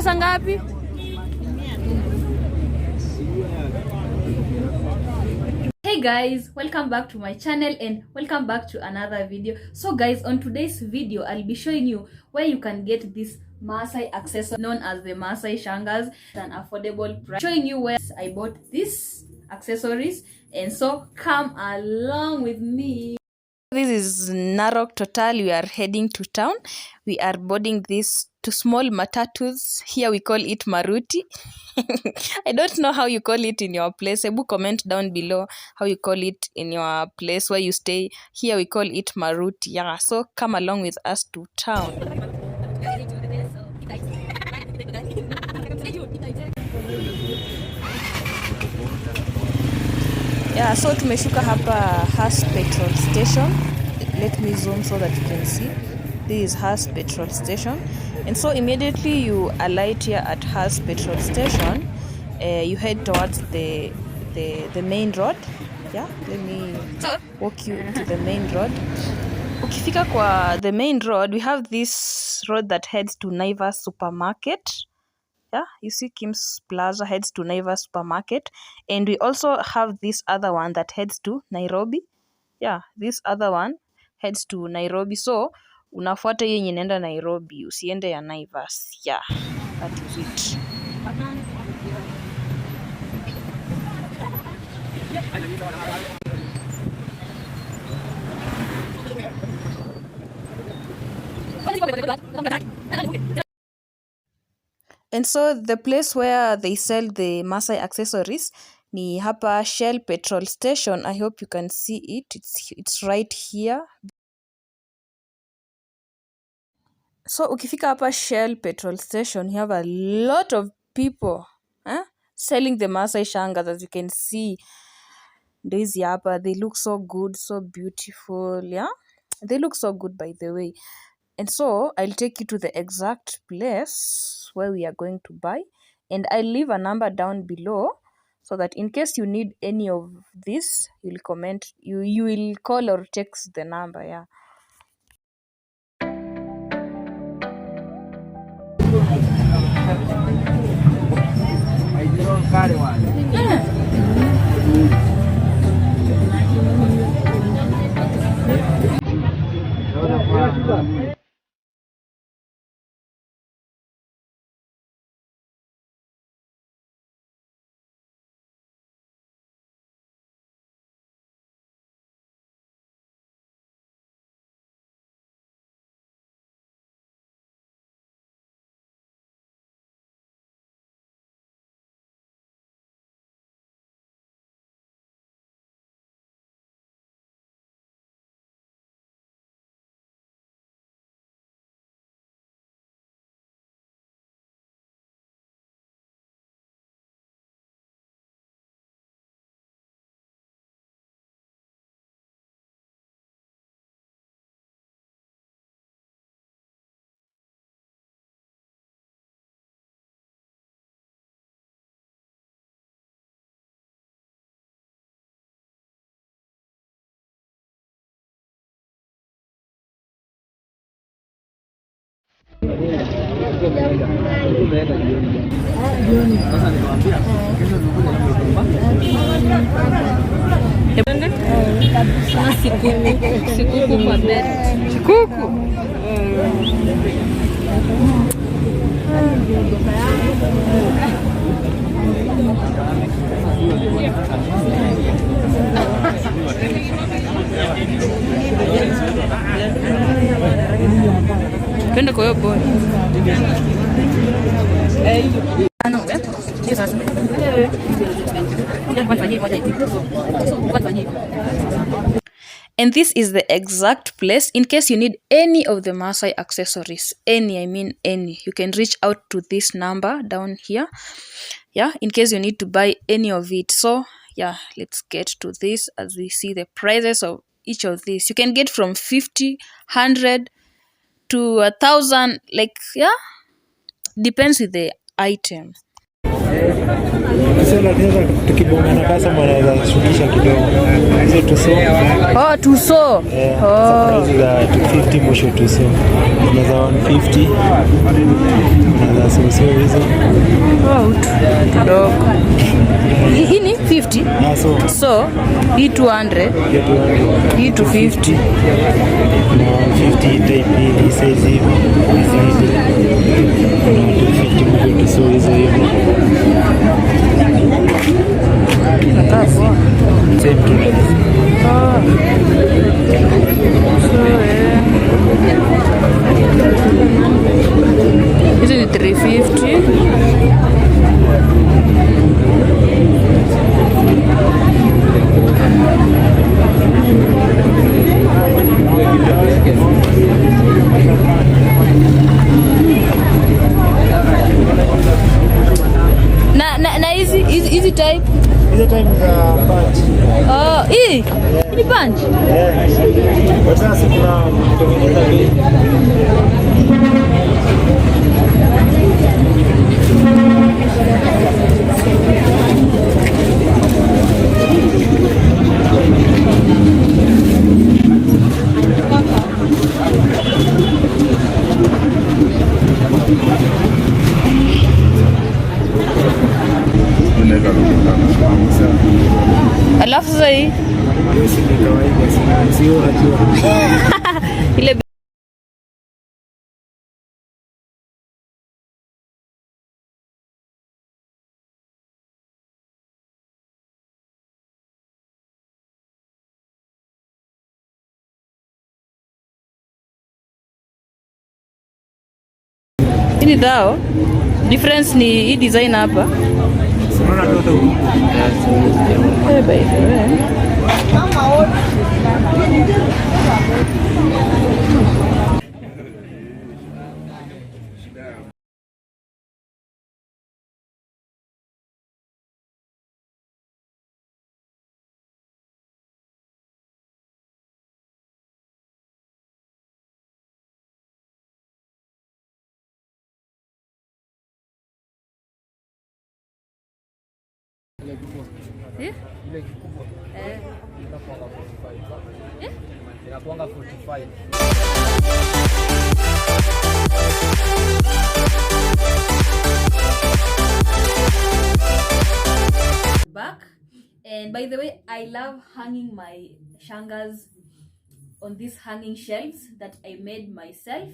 Sangapi? Hey guys, welcome back to my channel and welcome back to another video. So guys, on today's video I'll be showing you where you can get this Maasai accessory known as the Maasai Shangas at an affordable price. Showing you where I bought these accessories, and so come along with me. This is Narok Total. We are heading to town. We are boarding these two small matatus. Here we call it Maruti. I don't know how you call it in your place. Ebu comment down below how you call it in your place where you stay. Here we call it Maruti. Yeah, so come along with us to town. Yeah, so tumeshuka hapa Has petrol station. Let me zoom so that you can see. This is Has petrol station, and so immediately you alight here at Has petrol station, you head towards the main road. Yeah, let me walk you to the main road. Ukifika kwa the main road, we have this road that heads to Naivas supermarket. Yeah, you see Kim's Plaza heads to Naivas supermarket, and we also have this other one that heads to Nairobi. Yeah, this other one heads to Nairobi. So unafuata hiyo yenye inaenda Nairobi, usiende ya Naivas. Yeah, that is it. And so the place where they sell the Maasai accessories ni hapa Shell petrol station. I hope you can see it. It's right here. So ukifika hapa Shell petrol station, you have a lot of people selling the Maasai Shangas, as you can see. Daisy hapa, they look so good, so beautiful. Yeah, they look so good, by the way. And so I'll take you to the exact place where we are going to buy, and I'll leave a number down below so that in case you need any of this, you'll comment, you will call or text the number. Yeah. Twende kwa hiyo boy. And this is the exact place in case you need any of the Maasai accessories. Any, I mean any. You can reach out to this number down here. Yeah, in case you need to buy any of it. So yeah, let's get to this as we see the prices of each of these. You can get from 50, 100 to 1,000, like, yeah, depends with the item. Sio lazima tukibonga na kasa mwanaweza shukisha kidogo. Hizo tuso. Oh, tuso. Oh. Hizo za 250 mwisho tuso. Unaweza 150. Unaweza sio hizo. Oh, kidogo. Hii ni 50. So hii 200. Hii 250. Na 150 type hii size hivi. Hizi. Na 250 mwisho tuso hizo hivi. Same to hizi ni 350. Na hizi type. Hizo time za punch. Oh, hii ni punch. Sasa kuna kutengeneza bei. Alafu sasa hii ile hii dao difference ni hii design hapa. By the way. Inakuanga 45. Back, and by the way, I love hanging my shangas on these hanging shelves that I made myself.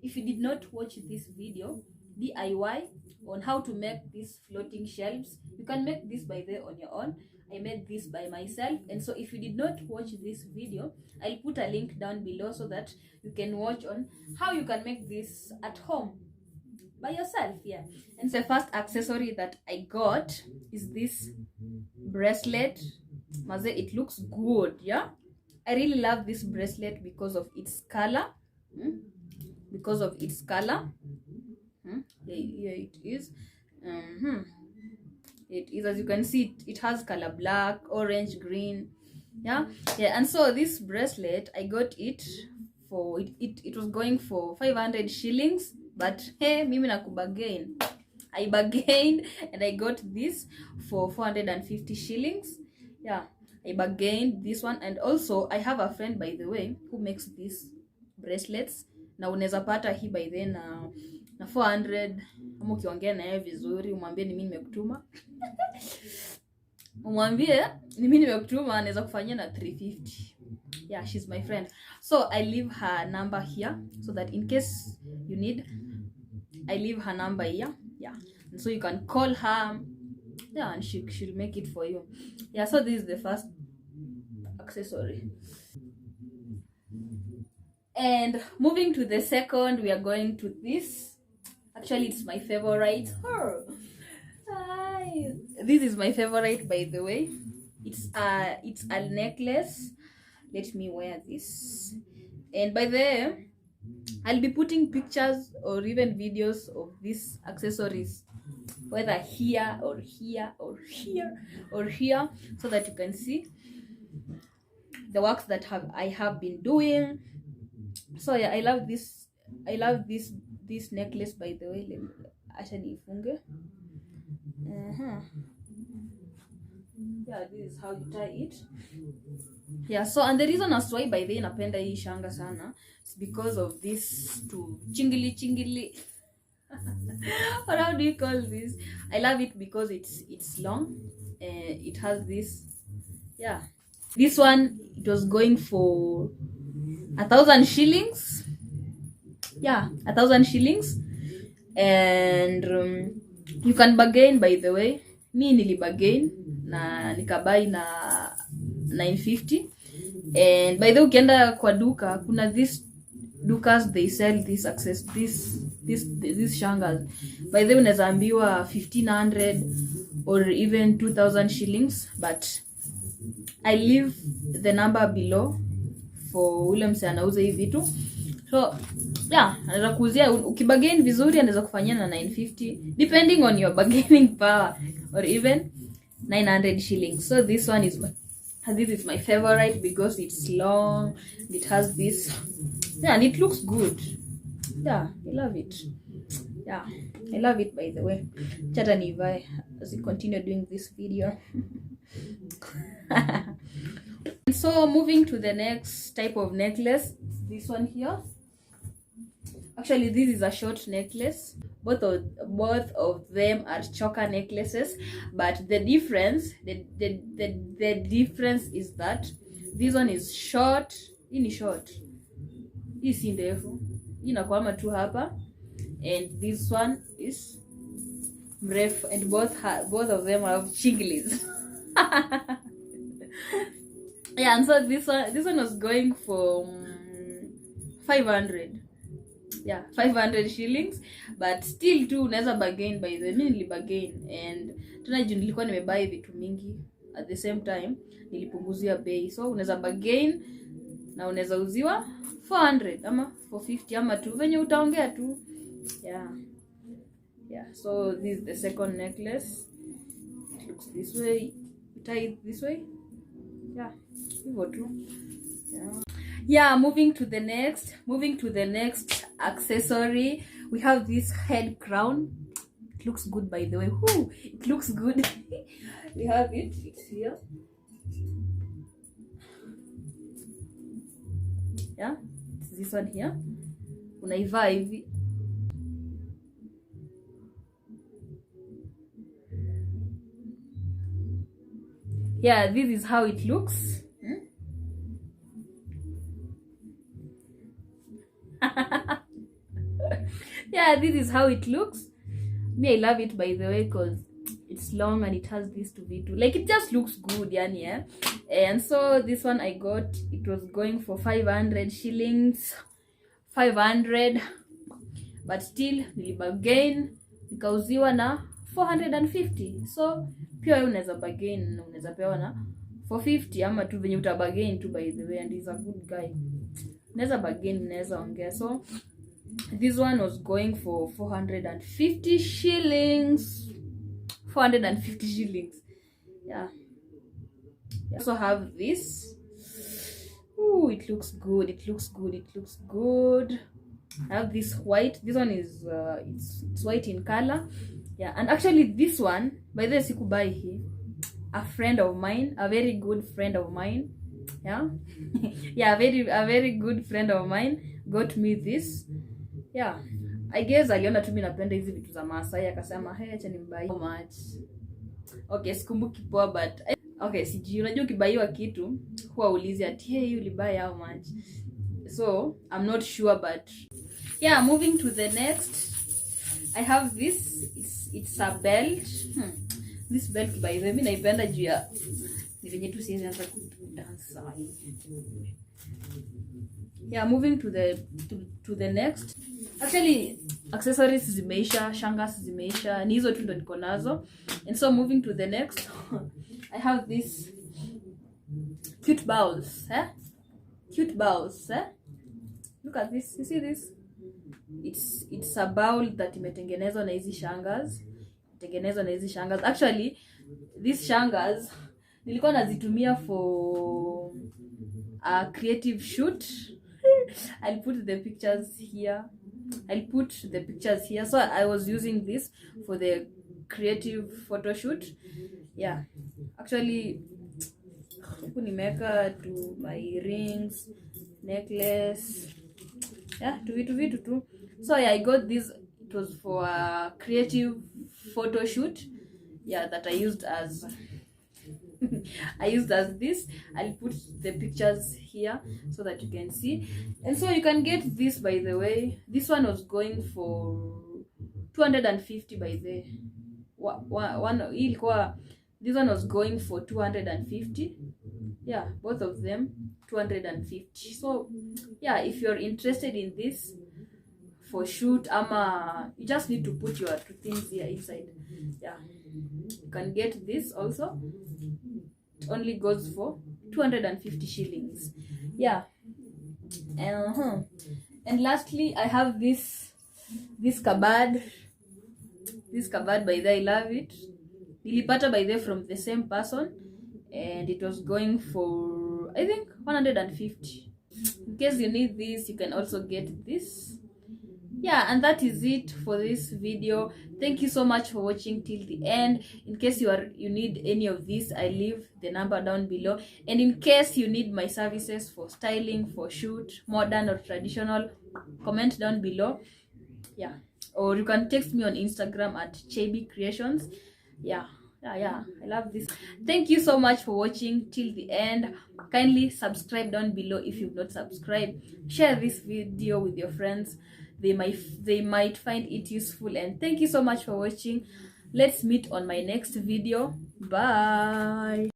If you did not watch this video DIY on how to make these floating shelves, you can make this by there on your own. I made this by myself, and so if you did not watch this video, I'll put a link down below so that you can watch on how you can make this at home by yourself. Yeah, and the first accessory that I got is this bracelet. Maze, it looks good. Yeah, I really love this bracelet because of its color. Because of its color. Here it is. It is, as you can see, it has color black, orange, green. Yeah, and so this bracelet, I got it for it was going for 500 shillings, but hey, mimi nakubagain, I bargained and I got this for 450 shillings. Yeah, I bargained this one. And also I have a friend, by the way, who makes these bracelets. Na unaweza pata hii by then na 400, kama ukiongea na yeye vizuri, umwambie ni mimi nimekutuma. Umwambie ni mimi nimekutuma, anaweza kufanyia na 350. Yeah, she's my friend. So I leave her number here so that in case you need, I leave her number here. Yeah, and so you can call her. Yeah, and she'll make it for you. Yeah, so this is the first accessory. And moving to the second, we are going to this. Actually, it's my favorite. This is my favorite, by the way. It's a necklace. Let me wear this. And by the way, I'll be putting pictures or even videos of these accessories, whether here or here or here or here, so that you can see the works that I have been doing. So yeah, I love this necklace, by the way. Let me acha nifunge. Yeah, this is how you tie it. Yeah, so and the reason as why by the way napenda hii shanga sana is because of this to chingili or how do you call this? I love it because it's long. It has this, yeah, this one it was going for 1,000 shillings. Yeah, 1,000 shillings. And you can bargain, by the way. Mi nilibargain na nikabai na 950. And by the way ukienda kwa duka kuna this dukas they sell this access this shangas. By the way unaweza ambiwa 1,500 or even 2,000 shillings, but I leave the number below for ule mse anauza hivi vitu. So yeah, anaweza kuuzia ukibagain vizuri, anaweza kufanyia na 950 depending on your bargaining power, or even 900 shillings. So this one is my favorite because it's long, it has this, yeah, and it looks good. Yeah, I love it. Yeah, I love it, by the way. Chata nivae as we continue doing this video. So moving to the next type of necklace, this one here. Actually, this is a short necklace. Both of them are choker necklaces, but the difference is that this one is short. Hii ni short, hii si ndefu, hii inakwama tu hapa, and this one is mrefu, and both of them have chinglis. Yeah, and so this one was going for 500. Yeah, 500 shillings, but still too unaweza bargain. By the way nilibargain, and tena juu nilikuwa nimebuy vitu mingi at the same time nilipunguzia bei, so unaweza bargain na unaweza uziwa 400 ama 450 ama tu venye utaongea tu. Yeah, so this is the second necklace. It looks this way, you tie it this way. Yeah, hivyo tu. Yeah, moving to the next accessory, we have this head crown. It looks good, by the way. Whoo, it looks good. We have it, it's here. Yeah, it's this one here. Unaivaa hivi. Yeah, this is how it looks. Yeah, this is how it looks. Me, I love it, by the way, because it's long and it has this to V2. Like, it just looks good, yeah. And so this one I got, it was going for 500 shillings. 500, but still nilibargain nikauziwa na 450. So pia unaweza bargain, unaweza pewa na 450 ama tu venye utabargain tu, by the way, and he's a good guy. Unaweza bargain, unaweza ongea. So this one was going for 450 shillings. 450 shillings. Yeah. I also have this. Ooh, it looks good. It looks good. I have this white. This one is it's white in color. Yeah, and actually this one, by the way, sikubai hii. A friend of mine, a very good friend of mine. Yeah. Yeah, a very good friend of mine got me this. Yeah, I guess aliona tu mimi napenda hizi vitu za Maasai, akasema hey, acha nimbai. How much? Okay, sikumbuki poa, but okay, siji, unajua ukibaiwa kitu huwa ulizi ati hey, you buy how much. So I'm not sure, but yeah, moving to the next, I have this. It's a belt. This belt, by the way, mimi naipenda juu ya ni venye tu siwezi anza kudance. Yeah, moving to the next. Actually, accessories zimeisha, shangas zimeisha, ni hizo tu ndo niko nazo. And so moving to the next, I have this cute bows, Cute bows, Look at this. You see this? It's a bowl that imetengenezwa na hizi shangas. Actually, these shangas nilikuwa nazitumia for a creative shoot. I'll put the pictures here. So I was using this for the creative photo shoot. Yeah, actually huku nimeweka to my rings, necklace, yeah, to vitu tu. So yeah, I got this. It was for a creative photo shoot, yeah, that I used as I used as this. I'll put the pictures here so that you can see. And so you can get this, by the way. This one was going for 250 by the this one was going for 250. Yeah, both of them 250. So yeah, if you're interested in this for shoot, you just need to put your two things here inside. Yeah, you can get this also. It only goes for 250 shillings. Yeah. And lastly, I have this cupboard. This cupboard, by the, I love it. Nilipata by the from the same person, and it was going for, I think, 150. In case you need this, you can also get this. Yeah, and that is it for this video. Thank you so much for watching till the end. In case you need any of this, I leave the number down below. And in case you need my services for styling, for shoot, modern or traditional, comment down below. Yeah, or you can text me on Instagram at Chebi Creations. Yeah, I love this. Thank you so much for watching till the end. Kindly subscribe down below if you've not subscribed. Share this video with your friends. They might find it useful. And thank you so much for watching. Let's meet on my next video. Bye.